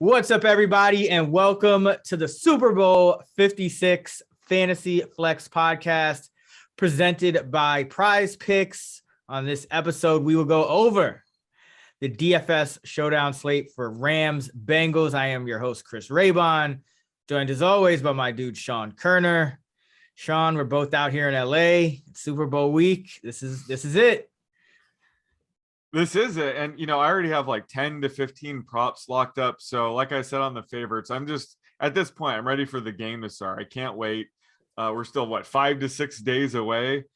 What's up, everybody, and welcome to the Super Bowl 56 Fantasy Flex podcast presented by Prize Picks. On this episode, we will go over the DFS showdown slate for Rams Bengals. I am your host, Chris Raybon, joined as always by my dude, Sean Koerner. Sean, we're both out here in LA. It's Super Bowl week. This is it. This is it. And, I already have like 10 to 15 props locked up. So like I said on the favorites, I'm just at this point, I'm ready for the game to start. I can't wait. We're still 5 to 6 days away.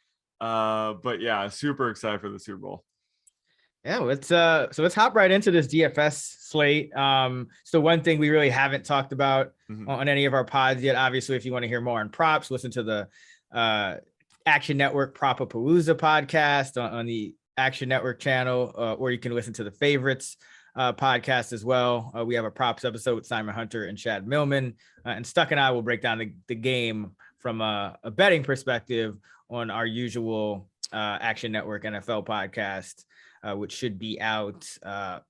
But yeah, super excited for the Super Bowl. Yeah, let's hop right into this DFS slate. So one thing we really haven't talked about on any of our pods yet. Obviously, if you want to hear more on props, listen to the Action Network Propapalooza podcast on the Action Network channel, or you can listen to the favorites podcast as well. We have a props episode with Simon Hunter and Chad Millman, and Stuck and I will break down the game from a betting perspective on our usual Action Network NFL podcast, which should be out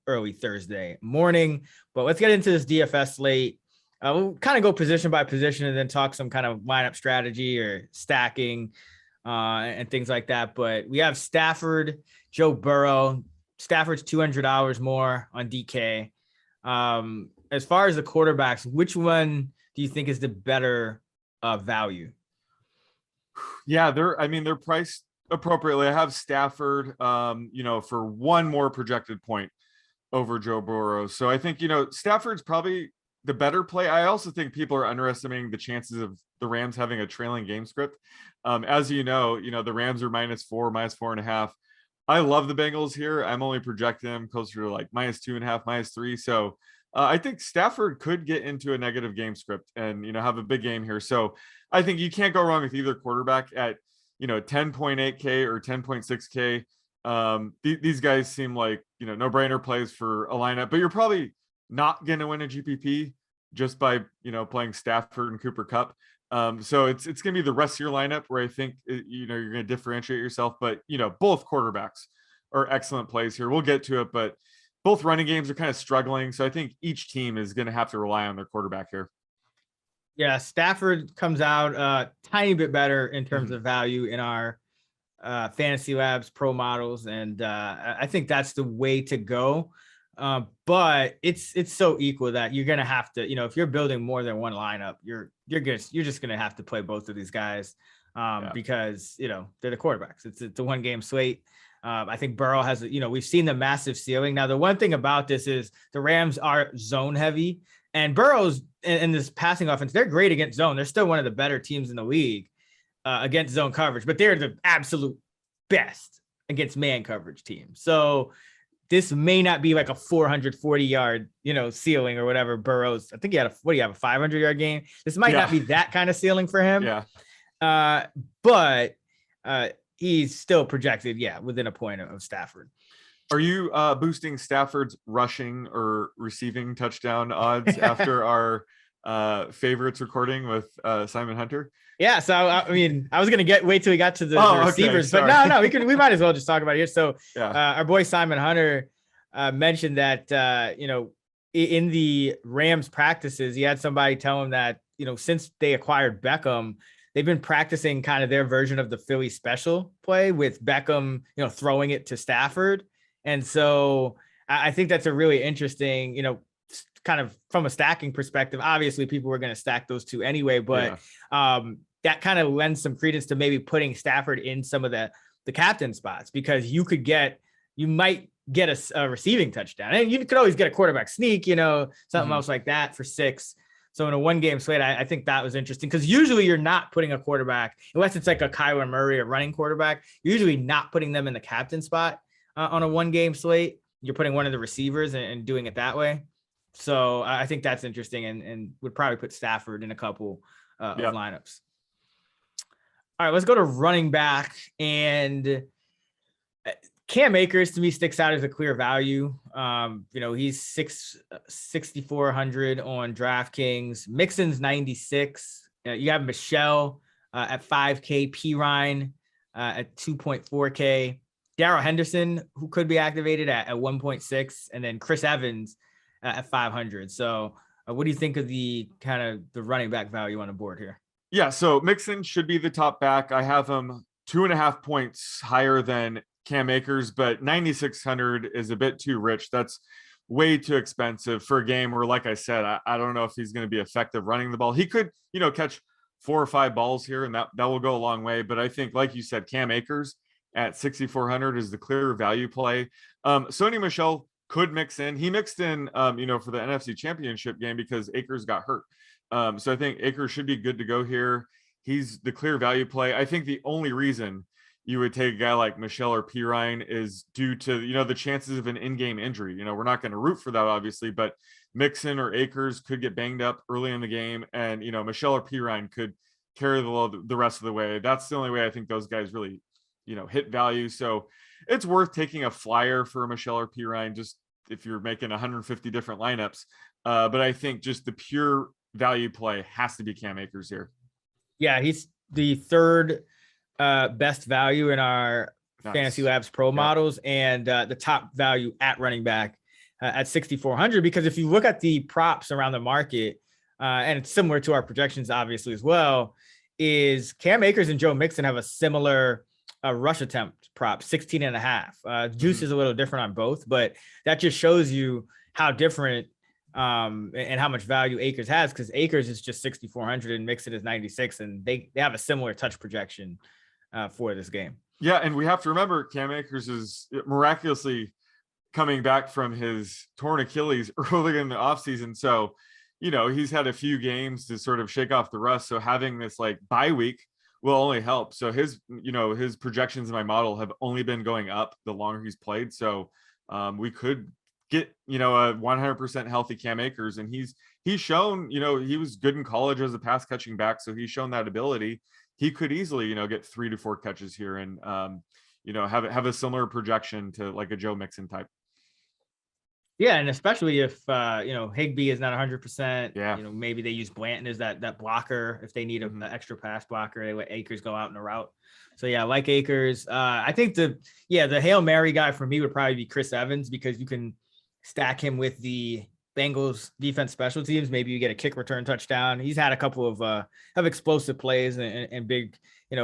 early Thursday morning. But let's get into this DFS slate. We'll kind of go position by position and then talk some kind of lineup strategy or stacking and things like that. But we have Stafford, Joe Burrow. Stafford's $200 more on DK. As far as the quarterbacks, which one do you think is the better value? Yeah, they're priced appropriately. I have Stafford, for one more projected point over Joe Burrow. So I think, Stafford's probably the better play. I also think people are underestimating the chances of the Rams having a trailing game script. As the Rams are -4, -4.5. I love the Bengals here. I'm only projecting them closer to like -2.5, -3. So I think Stafford could get into a negative game script and, have a big game here. So I think you can't go wrong with either quarterback at, 10.8K or 10.6K. These guys seem like, no-brainer plays for a lineup, but you're probably not going to win a GPP just by, playing Stafford and Cooper Kupp. So it's going to be the rest of your lineup where I think, you're going to differentiate yourself. But, both quarterbacks are excellent plays here. We'll get to it, but both running games are kind of struggling. So I think each team is going to have to rely on their quarterback here. Yeah, Stafford comes out a tiny bit better in terms of value in our Fantasy Labs Pro models. And I think that's the way to go. But it's so equal that you're going to have to, if you're building more than one lineup, you're just going to have to play both of these guys because, they're the quarterbacks. It's a one game slate. I think Burrow has, we've seen the massive ceiling. Now, the one thing about this is the Rams are zone heavy, and Burrow's in this passing offense, they're great against zone. They're still one of the better teams in the league against zone coverage, but they're the absolute best against man coverage teams. So this may not be like a 440-yard, ceiling or whatever. Burrow's, I think he had a 500-yard game. This might not be that kind of ceiling for him. Yeah. But he's still projected, within a point of Stafford. Are you boosting Stafford's rushing or receiving touchdown odds after our favorites recording with Simon Hunter? Yeah, so I was gonna wait till we got to the receivers, but no, we might as well just talk about it here. So our boy Simon Hunter mentioned that in the Rams practices, he had somebody tell him that since they acquired Beckham, they've been practicing kind of their version of the Philly special play with Beckham, throwing it to Stafford. And so I think that's a really interesting, kind of from a stacking perspective. Obviously, people were going to stack those two anyway, but that kind of lends some credence to maybe putting Stafford in some of the captain spots, because you might get a receiving touchdown, and you could always get a quarterback sneak, something else like that for 6. So in a one game slate, I think that was interesting, because usually you're not putting a quarterback, unless it's like a Kyler Murray, a running quarterback, you're usually not putting them in the captain spot on a one game slate. You're putting one of the receivers and doing it that way. So I think that's interesting, and would probably put Stafford in a couple of lineups. All right, let's go to running back. And Cam Akers to me sticks out as a clear value. He's 6,400 on DraftKings. Mixon's 96. You have Michelle at 5K, P. Ryan at 2.4K. Darrell Henderson, who could be activated at 1.6, and then Chris Evans at 500. So what do you think of the kind of the running back value on the board here? Yeah, so Mixon should be the top back. I have him 2.5 points higher than Cam Akers, but 9,600 is a bit too rich. That's way too expensive for a game where, like I said, I don't know if he's going to be effective running the ball. He could, catch 4 or 5 balls here, and that will go a long way. But I think, like you said, Cam Akers at 6,400 is the clear value play. Sony Michel could mix in. He mixed in, for the NFC Championship game because Akers got hurt. So I think Akers should be good to go here. He's the clear value play. I think the only reason you would take a guy like Michel or Pirine is due to, the chances of an in-game injury. We're not going to root for that, obviously, but Mixon or Akers could get banged up early in the game, and, Michel or Pirine could carry the load the rest of the way. That's the only way I think those guys really, hit value. So it's worth taking a flyer for Michel or Pirine, just if you're making 150 different lineups. But I think just the pure value play has to be Cam Akers here. Yeah, he's the third best value in our Fantasy Labs Pro models, and the top value at running back at 6,400. Because if you look at the props around the market, and it's similar to our projections, obviously, as well, is Cam Akers and Joe Mixon have a similar rush attempt prop, 16.5. Juice is a little different on both, but that just shows you how different and how much value Akers has, because Akers is just 6,400 and Mixon is 96, and they have a similar touch projection for this game. Yeah, and we have to remember Cam Akers is miraculously coming back from his torn Achilles early in the offseason. So, he's had a few games to sort of shake off the rust. So having this like bye week will only help. So his projections in my model have only been going up the longer he's played. So we could get, a 100% healthy Cam Akers. And he's shown, he was good in college as a pass catching back. So he's shown that ability. He could easily, get 3 to 4 catches here and, have a similar projection to like a Joe Mixon type. Yeah, and especially if Higbee is not 100%. Yeah. Maybe they use Blanton as that blocker if they need an extra pass blocker. They let Akers go out in a route. So yeah, like Akers. I think the Hail Mary guy for me would probably be Chris Evans, because you can stack him with the Bengals defense special teams. Maybe you get a kick return touchdown. He's had a couple of explosive plays and big,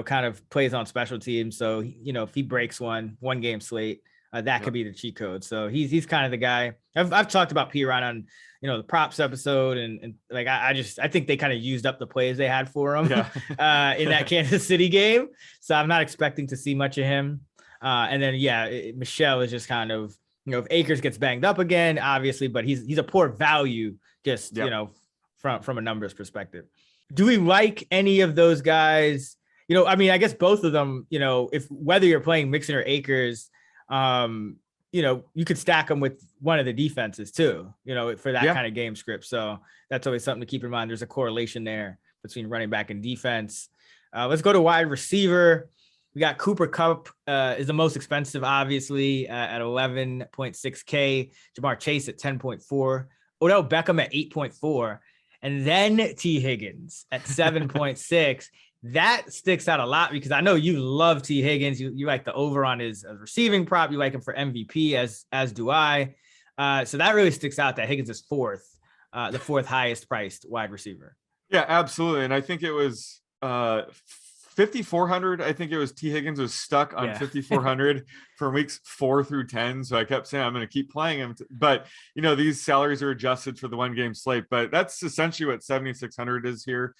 kind of plays on special teams. So, if he breaks one game slate, that could be the cheat code. So he's kind of the guy. I've talked about Pirine on, the props episode, and like I think they kind of used up the plays they had for him in that Kansas City game. So I'm not expecting to see much of him. And then Michel is just kind of, if Akers gets banged up again, obviously, but he's a poor value, just from a numbers perspective. Do we like any of those guys? I guess both of them. If whether you're playing Mixon or Akers, you could stack them with one of the defenses too, for that kind of game script. So that's always something to keep in mind. There's a correlation there between running back and defense. Let's go to wide receiver. We got Cooper Kupp is the most expensive, obviously, at 11.6K. Jamar Chase at 10.4. Odell Beckham at 8.4. And then T. Higgins at 7.6. That sticks out a lot because I know you love T. Higgins. You like the over on his receiving prop. You like him for MVP, as do I. So that really sticks out that Higgins is the fourth highest priced wide receiver. Yeah, absolutely. And I think it was 5,400. I think it was T. Higgins was stuck on 5,400 from weeks 4 through 10. So I kept saying, I'm going to keep playing him. But, these salaries are adjusted for the 1 game slate, but that's essentially what 7,600 is here.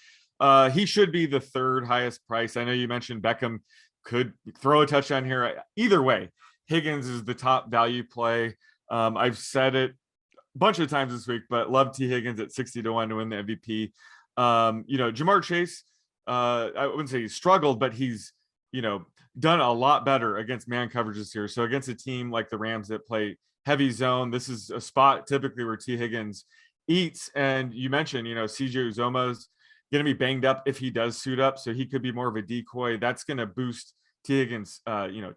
He should be the third highest price. I know you mentioned Beckham could throw a touchdown here. Either way, Higgins is the top value play. I've said it a bunch of times this week, but love T. Higgins at 60 to 1 to win the MVP. Jamar Chase, I wouldn't say he's struggled, but he's, done a lot better against man coverages here. So against a team like the Rams that play heavy zone, this is a spot typically where T. Higgins eats. And you mentioned, CJ Uzoma's going to be banged up if he does suit up. So he could be more of a decoy. That's going to boost T. Higgins,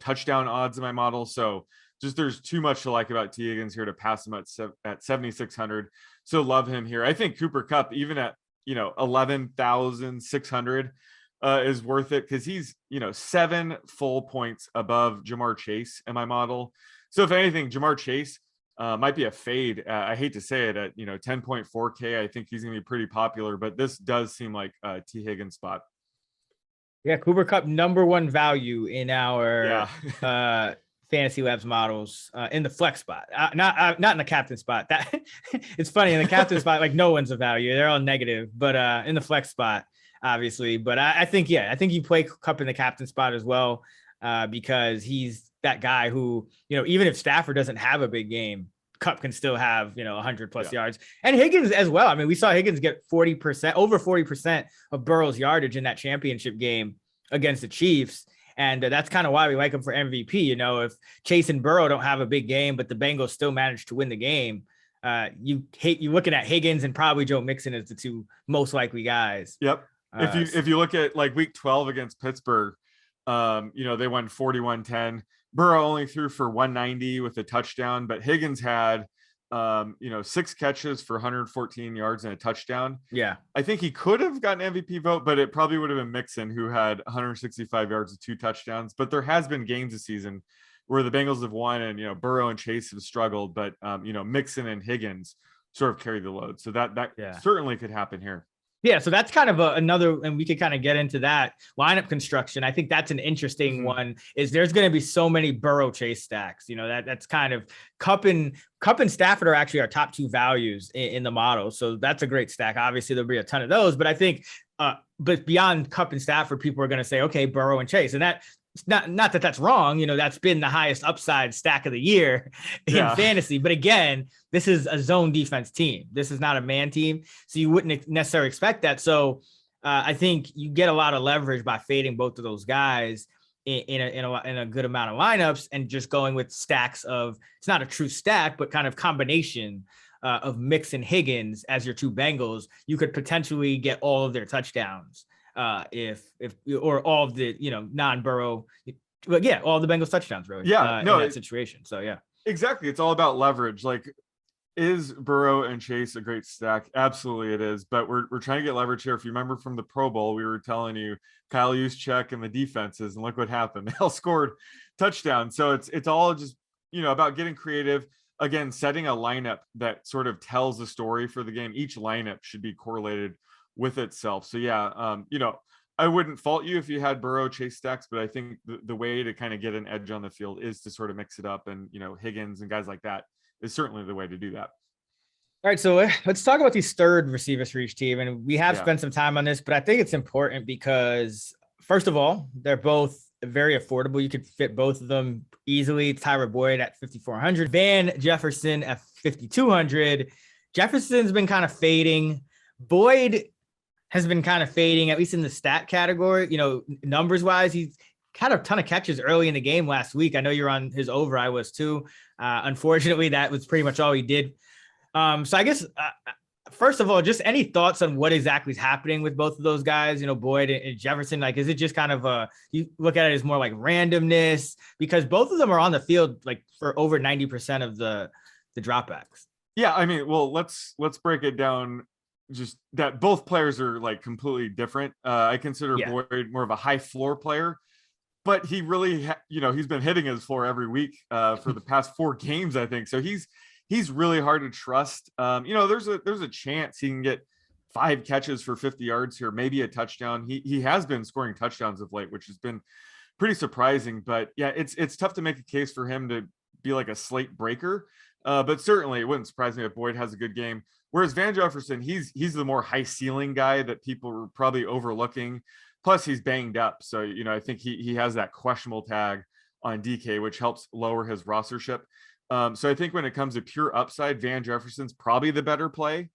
touchdown odds in my model. So just there's too much to like about T. Higgins here to pass him at 7,600. So love him here. I think Cooper Kupp, even at, 11,600 is worth it because he's, 7 full points above Jamar Chase in my model. So if anything, Jamar Chase Might be a fade. I hate to say it, at 10.4K. I think he's gonna be pretty popular, but this does seem like a T Higgins spot. Yeah, Cooper Kupp #1 value in our Fantasy Labs models in the flex spot, not in the captain spot. That it's funny, in the captain spot, like no one's a value; they're all negative. But in the flex spot, obviously. But I think you play Kupp in the captain spot as well, because he's that guy who, even if Stafford doesn't have a big game, Kupp can still have 100 plus yards, and Higgins as well. I mean, we saw Higgins get 40%, over 40% of Burrow's yardage in that championship game against the Chiefs. And that's kind of why we like him for MVP. If Chase and Burrow don't have a big game, but the Bengals still manage to win the game, you looking at Higgins and probably Joe Mixon as the two most likely guys. Yep. If you look at like week 12 against Pittsburgh, they won 41-10. Burrow only threw for 190 with a touchdown, but Higgins had 6 catches for 114 yards and a touchdown. Yeah. I think he could have gotten MVP vote, but it probably would have been Mixon, who had 165 yards and 2 touchdowns. But there has been games this season where the Bengals have won and, Burrow and Chase have struggled, but, Mixon and Higgins sort of carry the load. So that certainly could happen here. Yeah, so that's kind of another, and we could kind of get into that lineup construction. I think that's an interesting one. Is there's going to be so many Burrow Chase stacks. That's kind of Kupp and Stafford are actually our top 2 values in the model. So that's a great stack. Obviously, there'll be a ton of those, but I think, but beyond Kupp and Stafford, people are going to say, okay, Burrow and Chase, and that. Not that that's wrong. That's been the highest upside stack of the year in fantasy. But again, this is a zone defense team. This is not a man team. So you wouldn't necessarily expect that. So I think you get a lot of leverage by fading both of those guys in a good amount of lineups and just going with stacks of, it's not a true stack, but kind of combination of Mixon and Higgins as your 2 Bengals. You could potentially get all of their touchdowns. Or all of the non-Burrow, but all the Bengals touchdowns really. In that situation. So exactly. It's all about leverage. Like, is Burrow and Chase a great stack? Absolutely, it is. But we're trying to get leverage here. If you remember from the Pro Bowl, we were telling you Kyle Juszczyk and the defenses, and look what happened. They all scored touchdowns. So it's all just about getting creative. Again, setting a lineup that sort of tells the story for the game. Each lineup should be correlated with itself. So I wouldn't fault you if you had Burrow Chase stacks, but I think the way to kind of get an edge on the field is to sort of mix it up, and Higgins and guys like that is certainly the way to do that. All right, so let's talk about these third receivers for each team, and we have spent some time on this, but I think it's important because first of all, they're both very affordable. You could fit both of them easily. Tyler Boyd at 5,400, Van Jefferson at 5,200. Jefferson's been kind of fading. Boyd has been kind of fading, at least in the stat category. Numbers wise, he's had a ton of catches early in the game last week. I know you're on his over. I was too. Unfortunately, that was pretty much all he did. So I guess, first of all, just any thoughts on what exactly is happening with both of those guys, Boyd and Jefferson? Like, is it just kind of you look at it as more like randomness, because both of them are on the field like for over 90% of the dropbacks? Yeah. I mean, well, let's break it down. Just that both players are like completely different. I consider Boyd more of a high floor player, but he really, he's been hitting his floor every week for the past 4 games, I think. So he's really hard to trust. There's a chance he can get 5 catches for 50 yards here, maybe a touchdown. He has been scoring touchdowns of late, which has been pretty surprising. But yeah, it's tough to make a case for him to be like a slate breaker. But certainly it wouldn't surprise me if Boyd has a good game. Whereas Van Jefferson, he's the more high ceiling guy that people were probably overlooking. Plus he's banged up. So, I think he has that questionable tag on DK, which helps lower his rostership. So I think when it comes to pure upside, Van Jefferson's probably the better play.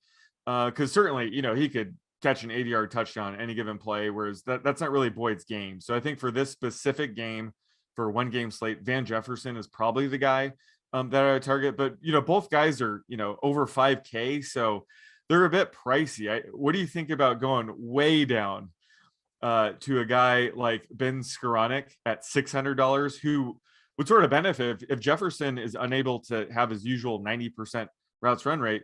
Because certainly, he could catch an 80-yard touchdown any given play, whereas that's not really Boyd's game. So I think for this specific game, for 1 game slate, Van Jefferson is probably the guy that I would target. But, both guys are, over 5K. So they're a bit pricey. What do you think about going way down to a guy like Ben Skoranek at $600, who would sort of benefit if Jefferson is unable to have his usual 90% routes run rate?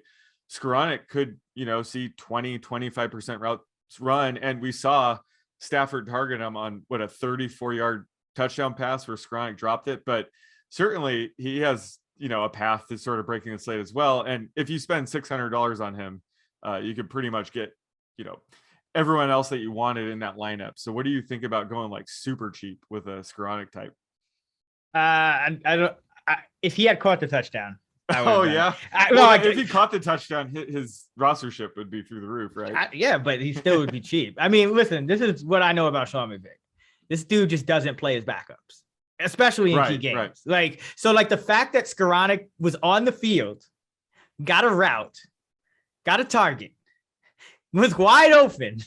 Skoranek could, see 20, 25% routes run. And we saw Stafford target him on a 34-yard touchdown pass where Skoranek dropped it. But certainly he has a path to sort of breaking the slate as well. And if you spend $600 on him, you could pretty much get, everyone else that you wanted in that lineup. So what do you think about going like super cheap with a Skoranek type? If he had caught the touchdown. If he caught the touchdown, his rostership would be through the roof, right? But he still would be cheap. I mean, listen, this is what I know about Sean McVay. This dude just doesn't play his backups, especially in key games. Right. Like the fact that Skoranek was on the field, got a route, got a target, was wide open,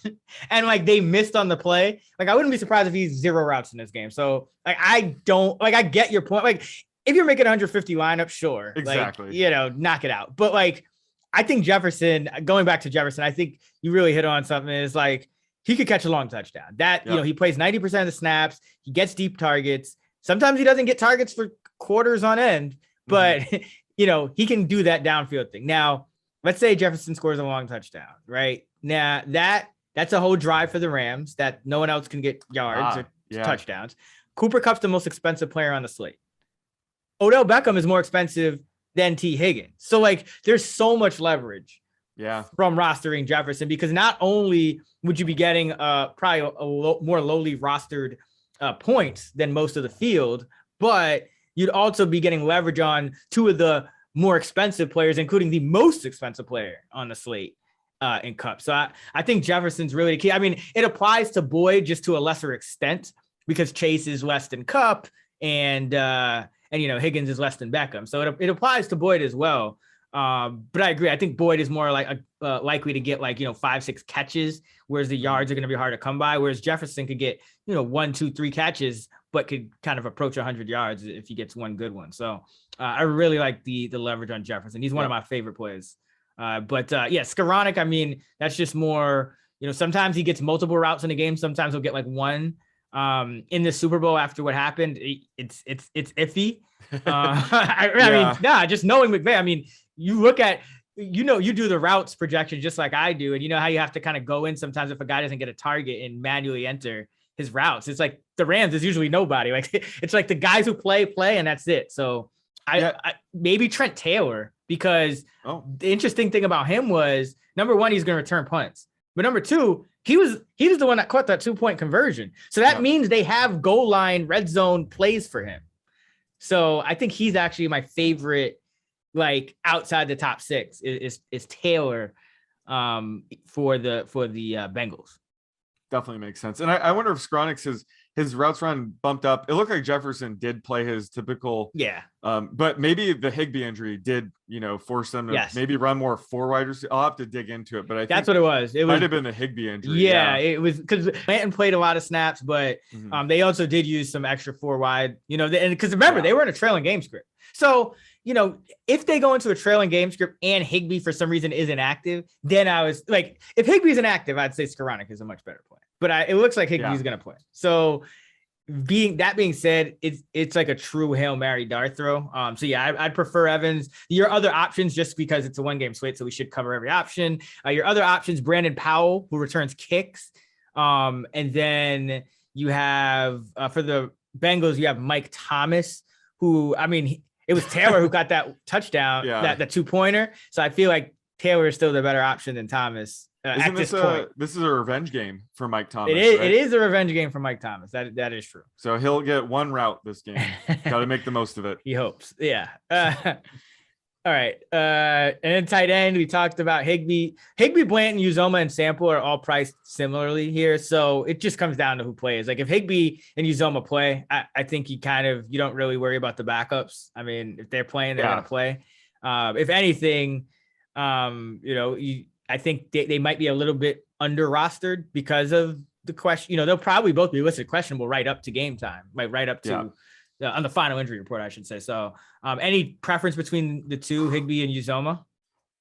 and like they missed on the play. Like I wouldn't be surprised if he's 0 routes in this game. So like I get your point. Like if you're making 150 lineup, sure. Exactly. Like, knock it out. But like I think Jefferson, going back to Jefferson, I think you really hit on something. Is like he could catch a long touchdown. He plays 90% of the snaps. He gets deep targets. Sometimes he doesn't get targets for quarters on end, but he can do that downfield thing. Now, let's say Jefferson scores a long touchdown, right? Now that's a whole drive for the Rams that no one else can get yards or touchdowns. Cooper Kupp's the most expensive player on the slate. Odell Beckham is more expensive than T. Higgins. So like there's so much leverage from rostering Jefferson, because not only would you be getting probably more lowly rostered points than most of the field, but you'd also be getting leverage on 2 of the more expensive players, including the most expensive player on the slate in Kupp. So I think Jefferson's really the key. I mean, it applies to Boyd just to a lesser extent because Chase is less than Kupp and Higgins is less than Beckham. So it applies to Boyd as well. But I agree. I think Boyd is more like likely to get 5-6 catches, whereas the yards are going to be hard to come by. Whereas Jefferson could get 1, 2, 3 catches, but could kind of approach 100 yards if he gets one good one. So I really like the leverage on Jefferson. He's one of my favorite plays. Skoranek, I mean, that's just more. Sometimes he gets multiple routes in a game. Sometimes he'll get like one. In the Super Bowl after what happened, it's iffy. Just knowing McVay, I mean, you look at, you do the routes projection just like I do. And you know how you have to kind of go in sometimes if a guy doesn't get a target and manually enter his routes. It's like the Rams is usually nobody. Like it's like the guys who play and that's it. So I maybe Trent Taylor, because the interesting thing about him was, number one, he's going to return punts. But number two, he was the one that caught that 2-point conversion. So that means they have goal line, red zone plays for him. So I think he's actually my favorite, like outside the top 6 is Taylor for the Bengals. Definitely makes sense. And I wonder if Skoranek's his routes run bumped up. It looked like Jefferson did play his typical, but maybe the Higbee injury did, force them to maybe run more 4 wide receivers. I'll have to dig into it, but I think that's what it was. It might have been the Higbee injury. It was because Blanton played a lot of snaps, but they also did use some extra 4 wide, and because remember they were in a trailing game script. So, if they go into a trailing game script and Higbee for some reason isn't active, then I was like, if Higbee's inactive, I'd say Skoranek is a much better play. But it looks like Higbee's going to play. So being said, it's like a true Hail Mary dart throw. I'd prefer Evans. Your other options, just because it's a 1-game slate, so we should cover every option. Your other options, Brandon Powell, who returns kicks. And then you have, for the Bengals, you have Mike Thomas, who, I mean, it was Taylor who got that touchdown, that 2-pointer. So I feel like Taylor is still the better option than Thomas. At this point. This is a revenge game for Mike Thomas. It is. Right? It is a revenge game for Mike Thomas. That is true. So he'll get 1 route this game. Got to make the most of it. He hopes. Yeah. All right. And then tight end, we talked about Higbee, Blanton, Uzoma, and Sample are all priced similarly here. So it just comes down to who plays. Like if Higbee and Uzoma play, I think you don't really worry about the backups. I mean, if they're playing, they're going to play. If anything, I think they might be a little bit under rostered because of the question. They'll probably both be listed questionable right up to game time, right up to on the final injury report, I should say. So any preference between the two, Higbee and Uzoma?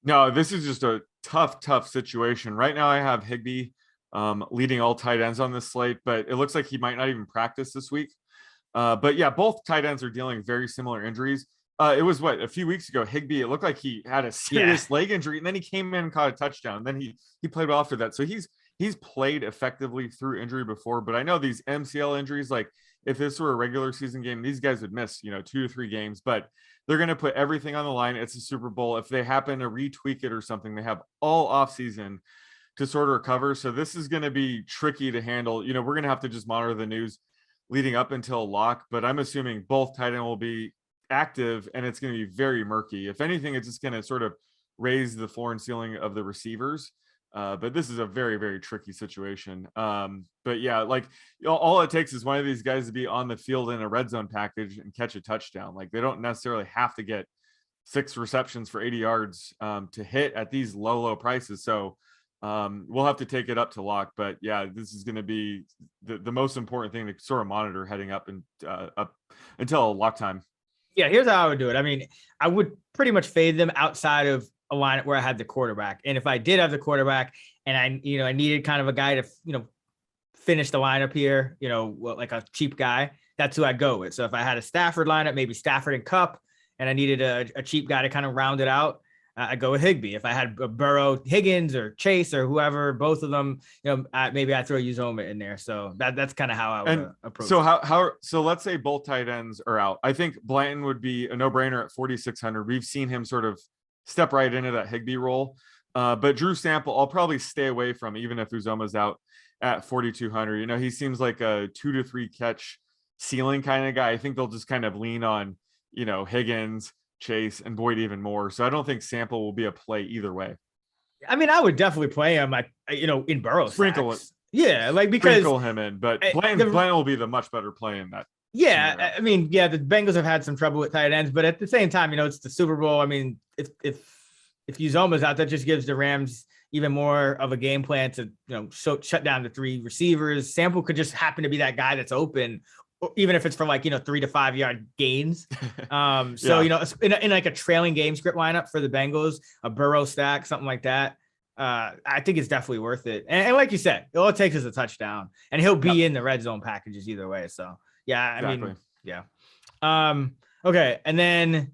No, this is just a tough situation. Right now I have Higbee leading all tight ends on this slate, but it looks like he might not even practice this week. But yeah, both tight ends are dealing very similar injuries. It was a few weeks ago, Higbee, it looked like he had a serious leg injury, and then he came in and caught a touchdown. Then he played well after that. So he's played effectively through injury before, but I know these MCL injuries, like if this were a regular season game, these guys would miss, 2 to 3 games, but they're going to put everything on the line. It's a Super Bowl. If they happen to retweak it or something, they have all off season to sort of recover. So this is going to be tricky to handle. We're going to have to just monitor the news leading up until lock, but I'm assuming both tight end will be active, and it's going to be very murky. If anything, it's just going to sort of raise the floor and ceiling of the receivers. But this is a very, very tricky situation. But yeah, like all it takes is one of these guys to be on the field in a red zone package and catch a touchdown. Like they don't necessarily have to get 6 receptions for 80 yards to hit at these low prices. So we'll have to take it up to lock. But yeah, this is going to be the most important thing to sort of monitor heading up and up until lock time. Yeah, here's how I would do it. I mean, I would pretty much fade them outside of a lineup where I had the quarterback. And if I did have the quarterback and I needed kind of a guy to, finish the lineup here, like a cheap guy, that's who I'd go with. So if I had a Stafford lineup, maybe Stafford and Cup, and I needed a cheap guy to kind of round it out, I'd go with Higbee. If I had a Burrow, Higgins, or Chase, or whoever, both of them, maybe I'd throw Uzoma in there. So that's kind of how I would approach it. So let's say both tight ends are out. I think Blanton would be a no-brainer at 4,600. We've seen him sort of step right into that Higbee role. But Drew Sample, I'll probably stay away from, even if Uzoma's out at 4,200. He seems like a 2 to 3 catch ceiling kind of guy. I think they'll just kind of lean on, Higgins, Chase, and Boyd even more. So I don't think Sample will be a play either way. I mean, I would definitely play him, in Burrow. Sprinkle it. Yeah, because sprinkle him in, but Blanton will be the much better play in that. Yeah, scenario. I mean, yeah, the Bengals have had some trouble with tight ends, but at the same time, it's the Super Bowl. I mean, if Uzoma's out, that just gives the Rams even more of a game plan to shut down the 3 receivers. Sample could just happen to be that guy that's open, even if it's for 3 to 5 yard gains. So in like a trailing game script lineup for the Bengals, a Burrow stack, something like that. I think it's definitely worth it. And like you said, all it takes is a touchdown, and he'll be in the red zone packages either way. So. Yeah, I mean, yeah. Okay, and then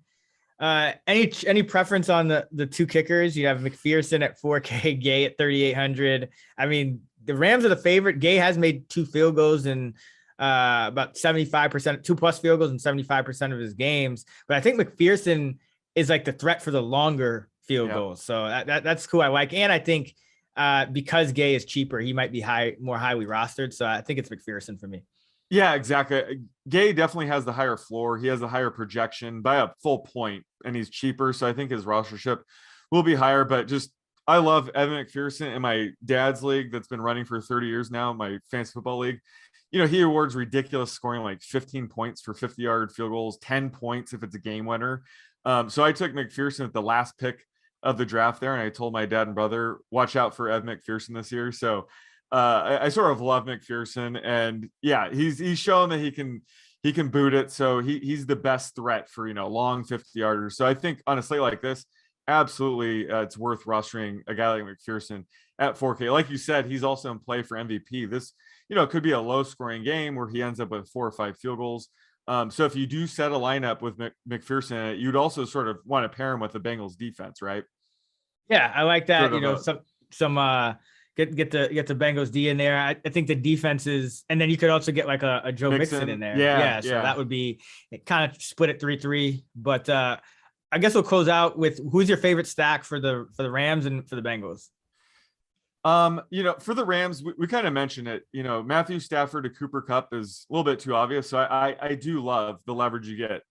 any preference on the 2 kickers? You have McPherson at 4K, Gay at 3,800. I mean, the Rams are the favorite. Gay has made 2 field goals and about 75%, 2+ field goals in 75% of his games. But I think McPherson is like the threat for the longer field goals. So that's cool. I like, and I think because Gay is cheaper, he might be more highly rostered. So I think it's McPherson for me. Yeah, exactly. Gay definitely has the higher floor. He has a higher projection by a full point, and he's cheaper. So I think his rostership will be higher. But I love Evan McPherson in my dad's league that's been running for 30 years now, my fantasy football league. He awards ridiculous scoring, like 15 points for 50-yard field goals, 10 points if it's a game winner. So I took McPherson at the last pick of the draft there, and I told my dad and brother, watch out for Evan McPherson this year. So I sort of love McPherson, and yeah, he's shown that he can boot it. So he's the best threat for long 50-yarders. So I think on a slate like this, absolutely, it's worth rostering a guy like McPherson at 4K. Like you said, he's also in play for MVP. This could be a low scoring game where he ends up with 4 or 5 field goals. So if you do set a lineup with McPherson, you'd also sort of want to pair him with the Bengals defense, right? Yeah, I like that. Get the Bengals D in there. I think the defense is, and then you could also get like a Joe Mixon in there. Yeah. So that would be kind of split at 3-3. But I guess we'll close out with who's your favorite stack for the Rams and for the Bengals. For the Rams, we kind of mentioned it. Matthew Stafford to Cooper Kupp is a little bit too obvious. So I do love the leverage you get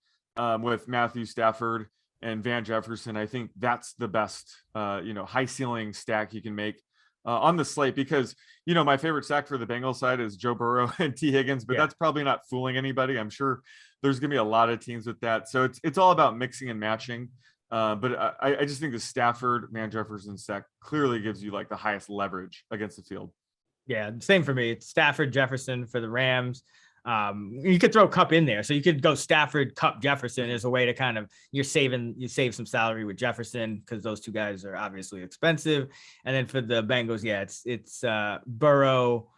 with Matthew Stafford and Van Jefferson. I think that's the best high ceiling stack you can make on the slate, because my favorite stack for the Bengals side is Joe Burrow and T Higgins, but that's probably not fooling anybody. I'm sure there's gonna be a lot of teams with that, so it's all about mixing and matching. But I just think the Stafford Van Jefferson stack clearly gives you like the highest leverage against the field. Yeah, same for me. It's Stafford, Jefferson for the Rams. You could throw Kupp in there, so you could go Stafford, Kupp, Jefferson as a way to kind of you save some salary with Jefferson, because those 2 guys are obviously expensive. And then for the Bengals, it's Burrow,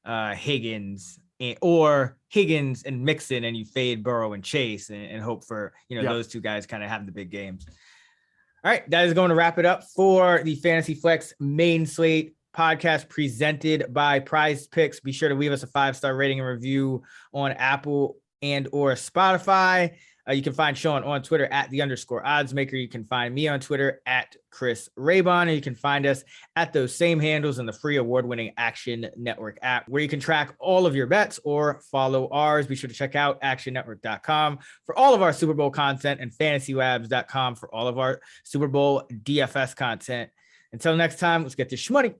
Higgins, or Higgins and Mixon, and you fade Burrow and Chase and hope for those 2 guys kind of have the big games. All right, that is going to wrap it up for the Fantasy Flex main slate podcast presented by Prize Picks. Be sure to leave us a 5-star rating and review on Apple and or Spotify. You can find Sean on Twitter at @the_oddsmaker. You can find me on Twitter at Chris Raybon, and you can find us at those same handles in the free award-winning Action Network app, where you can track all of your bets or follow ours. Be sure to check out actionnetwork.com for all of our Super Bowl content and fantasylabs.com for all of our Super Bowl DFS content. Until next time, let's get this shmoney.